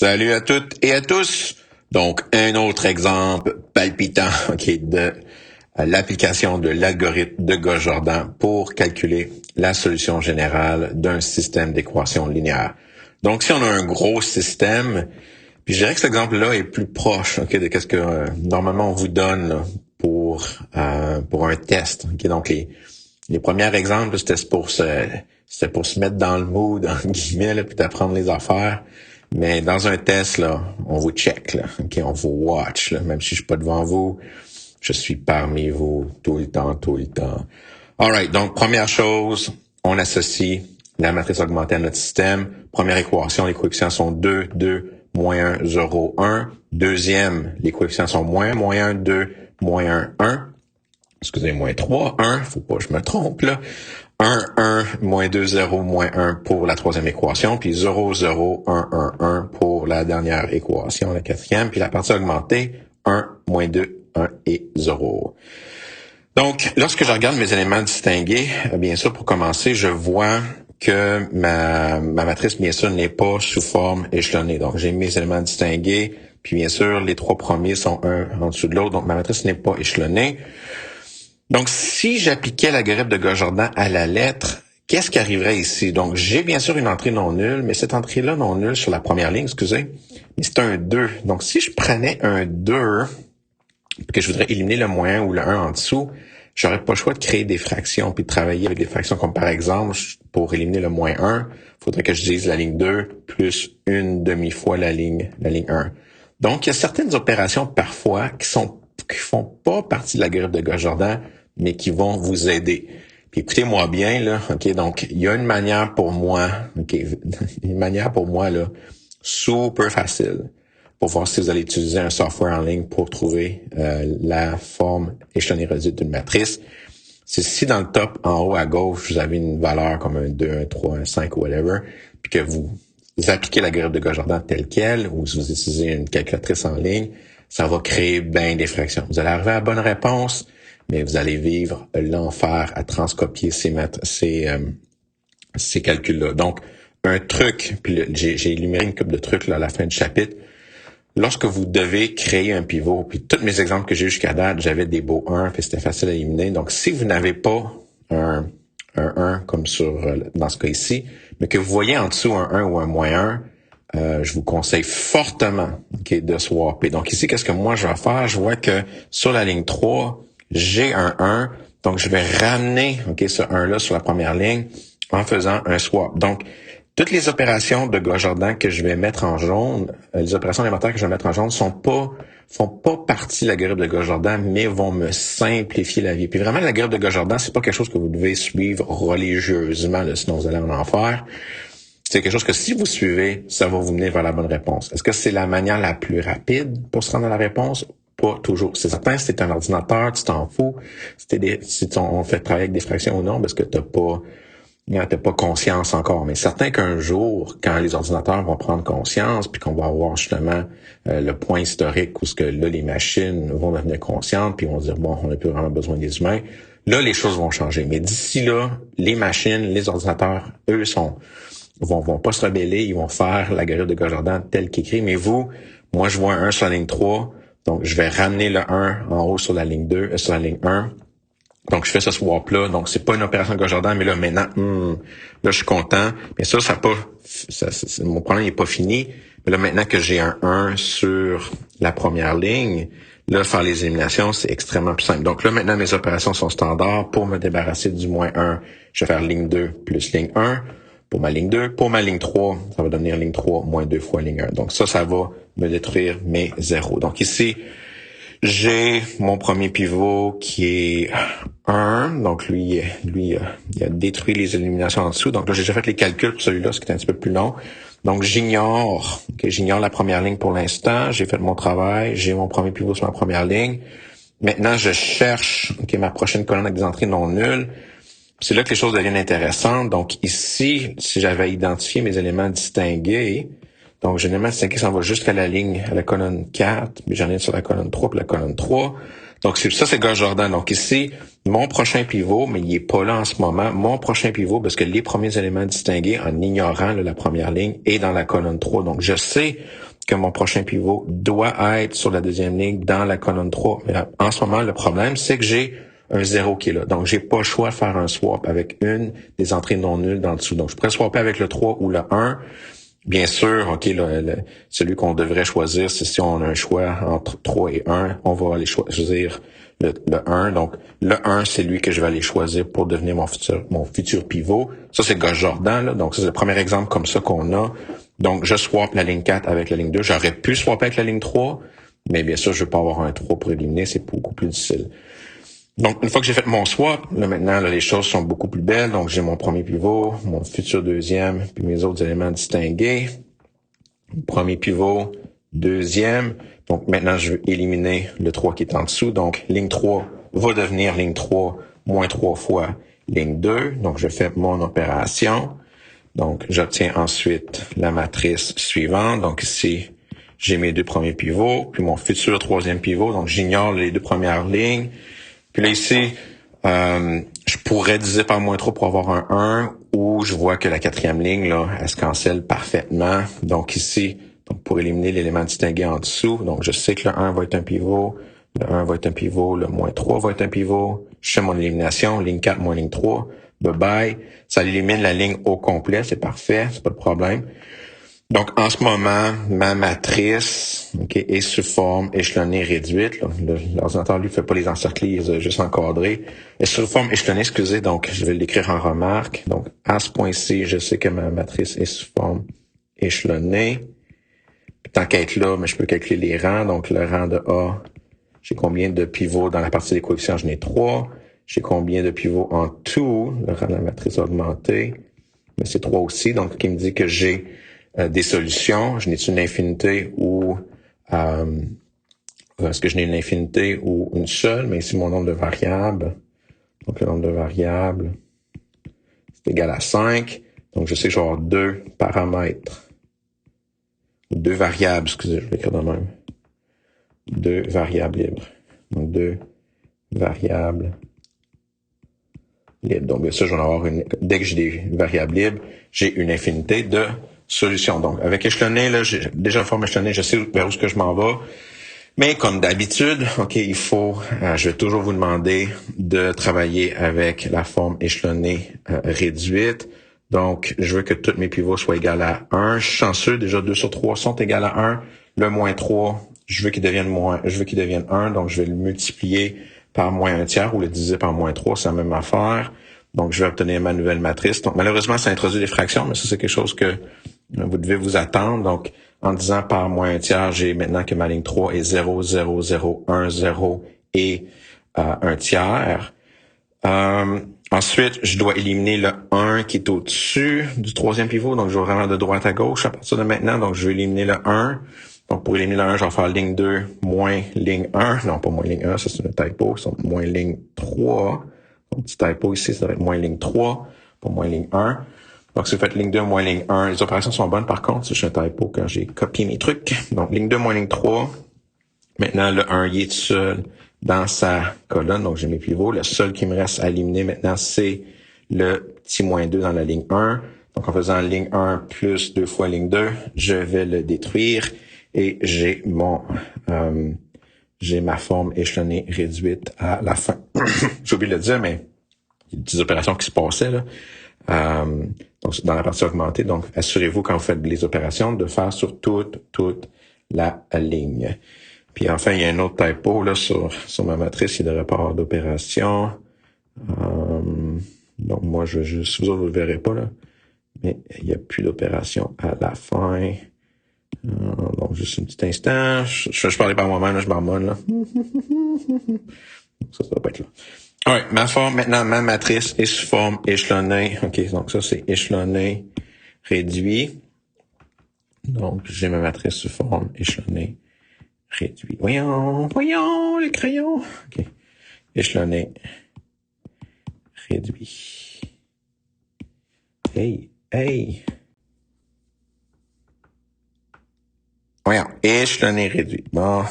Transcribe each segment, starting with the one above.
Salut à toutes et à tous. Donc, un autre exemple palpitant de l'application de l'algorithme de Gauss-Jordan pour calculer la solution générale d'un système d'équations linéaires. Donc, si on a un gros système, puis je dirais que cet exemple-là est plus proche de ce que normalement on vous donne là, pour un test. Donc, les premiers exemples, c'était pour se mettre dans le mood, entre guillemets, là, puis d'apprendre les affaires. Mais dans un test, là, on vous check, là, on vous watch, là, même si je suis pas devant vous, je suis parmi vous tout le temps. Alright, donc première chose, on associe la matrice augmentée à notre système. Première équation, les coefficients sont 2, 2, moins 1, 0, 1. Deuxième, les coefficients sont moins 1, 2, moins 1, 1. Excusez, moins 3, 1, faut pas que je me trompe, là. 1, 1, moins 2, 0, moins 1 pour la troisième équation, puis 0, 0, 1, 1, 1 pour la dernière équation, la quatrième, puis la partie augmentée, 1, moins 2, 1 et 0. Donc, lorsque je regarde mes éléments distingués, bien sûr, pour commencer, je vois que ma matrice, bien sûr, n'est pas sous forme échelonnée. Donc, j'ai mes éléments distingués, puis bien sûr, les trois premiers sont un en dessous de l'autre, donc ma matrice n'est pas échelonnée. Donc, si j'appliquais l'algorithme de Gauss-Jordan à la lettre, qu'est-ce qui arriverait ici? Donc, j'ai bien sûr une entrée non nulle, mais cette entrée-là non nulle sur la première ligne, mais c'est un 2. Donc, si je prenais un 2, que je voudrais éliminer le moins 1 ou le 1 en dessous, j'aurais pas le choix de créer des fractions puis de travailler avec des fractions comme par exemple, pour éliminer le moins 1, il faudrait que je dise la ligne 2 plus une demi-fois la ligne 1. Donc, il y a certaines opérations parfois qui font pas partie de l'algorithme de Gauss-Jordan, mais qui vont vous aider. Puis écoutez-moi bien, là, donc il y a une manière pour moi, là, super facile pour voir si vous allez utiliser un software en ligne pour trouver la forme échelonnée réduite d'une matrice. C'est si dans le top, en haut à gauche, vous avez une valeur comme un 2, un 3, un 5 ou whatever, puis que vous appliquez l'algorithme de Gauss-Jordan tel quel, ou si vous utilisez une calculatrice en ligne, ça va créer bien des fractions. Vous allez arriver à la bonne réponse, mais vous allez vivre l'enfer à transcopier ces calculs-là. Donc, un truc, puis j'ai énuméré une couple de trucs là à la fin du chapitre. Lorsque vous devez créer un pivot, puis tous mes exemples que j'ai eu jusqu'à date, j'avais des beaux 1, puis c'était facile à éliminer. Donc, si vous n'avez pas un 1 comme dans ce cas ici, mais que vous voyez en dessous un 1 ou un moins 1, je vous conseille fortement de swapper. Donc ici, qu'est-ce que moi je vais faire? Je vois que sur la ligne 3, j'ai un 1, donc je vais ramener ce 1-là sur la première ligne en faisant un swap. Donc, toutes les opérations de Gauss-Jordan que je vais mettre en jaune, les opérations élémentaires que je vais mettre en jaune font pas partie de l'algorithme de Gauss-Jordan, mais vont me simplifier la vie. Puis vraiment, l'algorithme de Gauss-Jordan, c'est pas quelque chose que vous devez suivre religieusement, là, sinon vous allez en enfer. C'est quelque chose que si vous suivez, ça va vous mener vers la bonne réponse. Est-ce que c'est la manière la plus rapide pour se rendre à la réponse? Pas toujours. C'est certain, si t'es un ordinateur, tu t'en fous. Si on fait travailler avec des fractions ou non, parce que t'as pas conscience encore. Mais certain qu'un jour, quand les ordinateurs vont prendre conscience, puis qu'on va avoir justement le point historique où ce que là, les machines vont devenir conscientes, puis vont se dire, bon, on n'a plus vraiment besoin des humains. Là, les choses vont changer. Mais d'ici là, les machines, les ordinateurs, eux, vont pas se rebeller, ils vont faire l'algorithme de Gauss-Jordan tel qu'écrit. Mais moi, je vois un 1 sur la ligne 3, donc je vais ramener le 1 en haut sur la ligne 2, sur la ligne 1. Donc, je fais ce swap-là. Donc, c'est pas une opération de Gauss-Jordan, mais là, maintenant, là, je suis content. Mais ça, mon problème n'est pas fini. Mais là, maintenant que j'ai un 1 sur la première ligne, là, faire les éliminations, c'est extrêmement plus simple. Donc là, maintenant, mes opérations sont standards. Pour me débarrasser du moins 1, je vais faire ligne 2 plus ligne 1. Pour ma ligne 2. Pour ma ligne 3, ça va devenir ligne 3 moins 2 fois ligne 1. Donc ça va me détruire mes zéros. Donc ici, j'ai mon premier pivot qui est 1. Donc lui, il a détruit les éliminations en dessous. Donc là, j'ai déjà fait les calculs pour celui-là, ce qui est un petit peu plus long. Donc j'ignore la première ligne pour l'instant. J'ai fait mon travail. J'ai mon premier pivot sur ma première ligne. Maintenant, je cherche ma prochaine colonne avec des entrées non nulles. C'est là que les choses deviennent intéressantes. Donc ici, si j'avais identifié mes éléments distingués, donc j'ai un élément distingué qui s'en va jusqu'à la colonne 4, mais j'en ai sur la colonne 3 puis la colonne 3. Donc ça, c'est Gauss-Jordan. Donc ici, mon prochain pivot, mais il est pas là en ce moment, mon prochain pivot, parce que les premiers éléments distingués, en ignorant la première ligne, est dans la colonne 3. Donc je sais que mon prochain pivot doit être sur la deuxième ligne dans la colonne 3. Mais en ce moment, le problème, c'est que j'ai un 0 qui est là. Donc, j'ai pas le choix de faire un swap avec une des entrées non nulles dans le dessous. Donc, je pourrais swapper avec le 3 ou le 1. Bien sûr, OK, celui qu'on devrait choisir, c'est si on a un choix entre 3 et 1, on va aller choisir le 1. Donc, le 1, c'est lui que je vais aller choisir pour devenir mon futur pivot. Ça, c'est Gus Jordan, là. Donc, ça, c'est le premier exemple comme ça qu'on a. Donc, je swap la ligne 4 avec la ligne 2. J'aurais pu swapper avec la ligne 3, mais bien sûr, je veux pas avoir un 3 pour éliminer. C'est beaucoup plus difficile. Donc, une fois que j'ai fait mon swap, là, maintenant, là, les choses sont beaucoup plus belles. Donc, j'ai mon premier pivot, mon futur deuxième, puis mes autres éléments distingués. Premier pivot, deuxième. Donc, maintenant, je veux éliminer le 3 qui est en dessous. Donc, ligne 3 va devenir ligne 3 moins 3 fois ligne 2. Donc, je fais mon opération. Donc, j'obtiens ensuite la matrice suivante. Donc, ici, j'ai mes deux premiers pivots, puis mon futur troisième pivot. Donc, j'ignore les deux premières lignes. Puis là, ici, je pourrais diviser par moins 3 pour avoir un 1, ou je vois que la quatrième ligne, là, elle se cancelle parfaitement. Donc ici, pour éliminer l'élément distingué en dessous, donc je sais que le 1 va être un pivot, le 1 va être un pivot, le moins 3 va être un pivot. Je fais mon élimination, ligne 4 moins ligne 3, bye-bye. Ça élimine la ligne au complet, c'est parfait, c'est pas de problème. Donc, en ce moment, ma matrice est sous forme échelonnée réduite. L'ordinateur, lui, fait pas les encercler, il les a juste encadrés. Et sous forme échelonnée, excusez, donc je vais l'écrire en remarque. Donc, à ce point-ci, je sais que ma matrice est sous forme échelonnée. Puis, tant qu'à être là, mais je peux calculer les rangs. Donc, le rang de A, j'ai combien de pivots dans la partie des coefficients? J'en ai 3. J'ai combien de pivots en tout? Le rang de la matrice a augmenté. Mais c'est 3 aussi. Donc, qui me dit que j'ai des solutions. Je n'ai-tu une infinité ou est-ce que je n'ai une infinité ou une seule? Mais ici, mon nombre de variables. Donc, le nombre de variables, c'est égal à 5. Donc, je sais que je vais avoir deux paramètres. Deux variables, excusez, je vais écrire de même. Deux variables libres. Donc, deux variables libres. Donc, bien sûr, je vais en avoir une. Dès que j'ai des variables libres, j'ai une infinité de solution. Donc, avec échelonné, là, j'ai déjà une forme échelonnée, je sais vers où est-ce que je m'en vais. Mais comme d'habitude, OK, je vais toujours vous demander de travailler avec la forme échelonnée réduite. Donc, je veux que tous mes pivots soient égaux à 1. Je suis chanceux, déjà 2 sur 3 sont égaux à 1. Le moins 3, je veux qu'il devienne 1. Donc, je vais le multiplier par moins 1 tiers ou le diviser par moins 3, c'est la même affaire. Donc, je vais obtenir ma nouvelle matrice. Donc, malheureusement, ça introduit des fractions, mais ça, c'est quelque chose que vous devez vous attendre. Donc, en disant par moins 1 tiers, j'ai maintenant que ma ligne 3 est 0, 0, 0, 1, 0 et 1 tiers. Ensuite, je dois éliminer le 1 qui est au-dessus du troisième pivot. Donc, je vais vraiment de droite à gauche à partir de maintenant. Donc, je vais éliminer le 1. Donc, pour éliminer le 1, je vais faire ligne 2 moins ligne 1. Non, pas moins ligne 1, ça c'est une typo. C'est moins ligne 3. Donc, petit typo ici, ça va être moins ligne 3, pas moins ligne 1. Donc, si vous faites ligne 2 moins ligne 1, les opérations sont bonnes par contre. C'est juste un typo quand j'ai copié mes trucs. Donc, ligne 2 moins ligne 3. Maintenant, le 1, il est tout seul dans sa colonne. Donc, j'ai mes pivots. Le seul qui me reste à éliminer maintenant, c'est le petit moins 2 dans la ligne 1. Donc, en faisant ligne 1 plus 2 fois ligne 2, je vais le détruire. Et j'ai ma forme échelonnée réduite à la fin. J'ai oublié de le dire, mais il y a des petites opérations qui se passaient, là. Donc, dans la partie augmentée. Donc, assurez-vous quand vous faites les opérations de faire sur toute la ligne. Puis enfin, il y a un autre typo là sur ma matrice, il devrait pas avoir d'opération. Donc moi, je veux juste, vous autres, vous le verrez pas là, mais il n'y a plus d'opération à la fin. Donc juste un petit instant. Je parlais par moi-même, là, je marmonne là. Ça doit pas être là. Ouais, maintenant, ma matrice est sous forme échelonnée. OK, donc ça, c'est échelonné réduit. Donc, j'ai ma matrice sous forme échelonnée réduit. Voyons, les crayons. OK. Échelonné réduit. Hey. Voyons, échelonné réduit. Bon.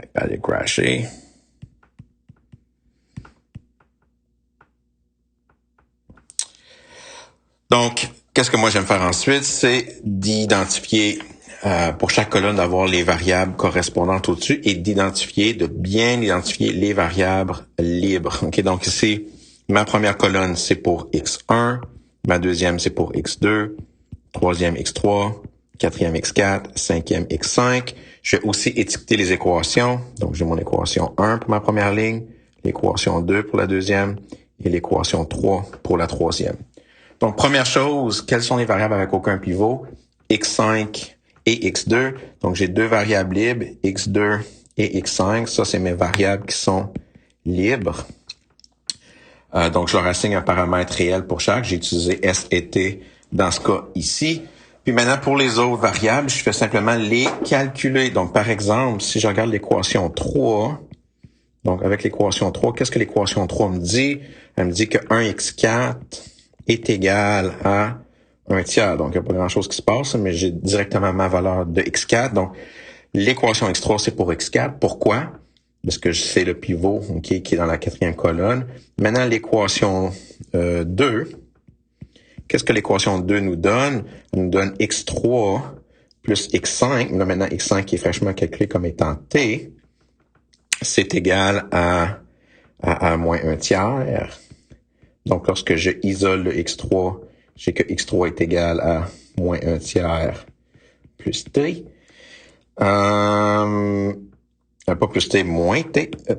iPad est crashé. Donc, qu'est-ce que moi j'aime faire ensuite? C'est d'identifier pour chaque colonne, d'avoir les variables correspondantes au-dessus et de bien identifier les variables libres. OK, donc ici, ma première colonne, c'est pour X1, ma deuxième, c'est pour X2, troisième X3, quatrième X4, cinquième X5. Je vais aussi étiqueter les équations. Donc, j'ai mon équation 1 pour ma première ligne, l'équation 2 pour la deuxième et l'équation 3 pour la troisième. Donc, première chose, quelles sont les variables avec aucun pivot? X5 et X2. Donc, j'ai deux variables libres, X2 et X5. Ça, c'est mes variables qui sont libres. Donc, je leur assigne un paramètre réel pour chaque. J'ai utilisé S et T dans ce cas ici. Puis maintenant, pour les autres variables, je fais simplement les calculer. Donc, par exemple, si je regarde l'équation 3, donc avec l'équation 3, qu'est-ce que l'équation 3 me dit? Elle me dit que 1x4 est égal à 1 tiers. Donc, il n'y a pas grand-chose qui se passe, mais j'ai directement ma valeur de x4. Donc, l'équation x3, c'est pour x4. Pourquoi? Parce que c'est le pivot qui est dans la quatrième colonne. Maintenant, l'équation 2, qu'est-ce que l'équation 2 nous donne? Elle nous donne x3 plus x5. Là, maintenant, x5 qui est fraîchement calculé comme étant t, c'est égal à moins 1 tiers. Donc, lorsque je isole le x3, j'ai que x3 est égal à moins 1 tiers plus t. Pas plus t, moins t. Je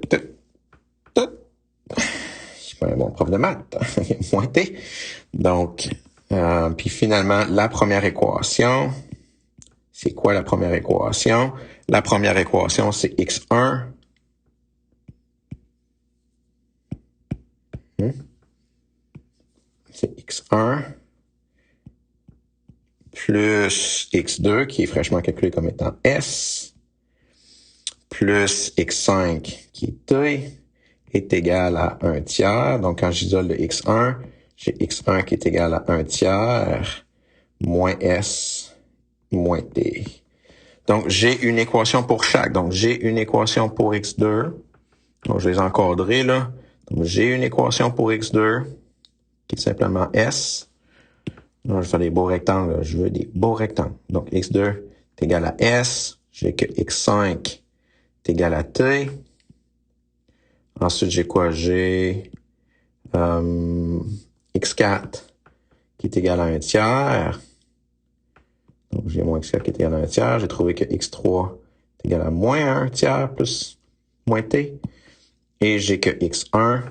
suis pas un bon prof de maths. Moins t. Donc, puis finalement, la première équation, c'est quoi la première équation? La première équation, c'est x1. C'est x1 plus x2, qui est fraîchement calculé comme étant s, plus x5, qui est t, est égal à 1 tiers. Donc, quand j'isole le x1, j'ai x1 qui est égal à 1 tiers, moins s, moins t. Donc, j'ai une équation pour chaque. Donc, j'ai une équation pour x2. Donc, je vais les encadrer, là. Donc, j'ai une équation pour x2, qui est simplement S. Non, je vais faire des beaux rectangles. Là. Je veux des beaux rectangles. Donc, X2 est égal à S. J'ai que X5 est égal à T. Ensuite, j'ai quoi? J'ai X4 qui est égal à 1 tiers. Donc, j'ai moins X4 qui est égal à 1 tiers. J'ai trouvé que X3 est égal à moins 1 tiers plus moins T. Et j'ai que X1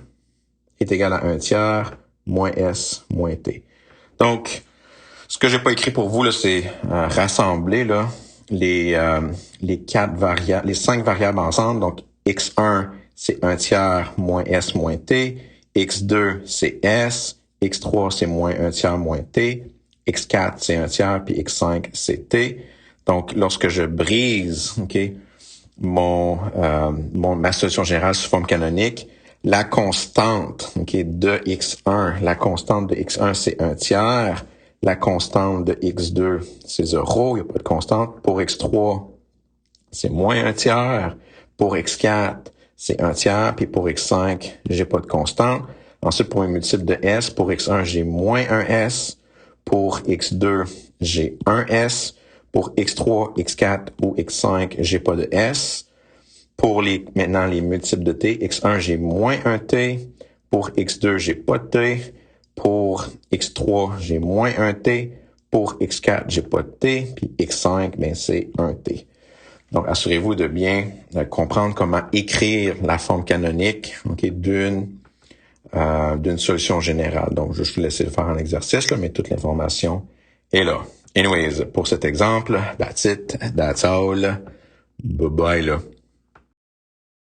est égal à 1 tiers moins S, moins T. Donc, ce que j'ai pas écrit pour vous, là, c'est rassembler là, les 4 variables, les 5 variables ensemble. Donc, X1, c'est 1 tiers moins S, moins T. X2, c'est S. X3, c'est moins 1 tiers, moins T. X4, c'est 1 tiers, puis X5, c'est T. Donc, lorsque je brise, ma solution générale sous forme canonique, la constante de X1, la constante de X1, c'est 1 tiers. La constante de X2, c'est 0. Il n'y a pas de constante. Pour X3, c'est moins 1 tiers. Pour X4, c'est 1 tiers. Puis pour X5, j'ai pas de constante. Ensuite, pour un multiple de S, pour X1, j'ai moins 1S. Pour X2, j'ai 1S. Pour X3, X4 ou X5, j'ai pas de S. Pour maintenant les multiples de T, X1, j'ai moins 1 T. Pour X2, j'ai pas de T. Pour X3, j'ai moins 1 T. Pour X4, j'ai pas de T. Puis X5, ben, c'est 1 T. Donc, assurez-vous de bien comprendre comment écrire la forme canonique d'une solution générale. Donc, je vais vous laisser le faire en exercice, là, mais toute l'information est là. Anyways, pour cet exemple, that's it, that's all. Bye bye, là.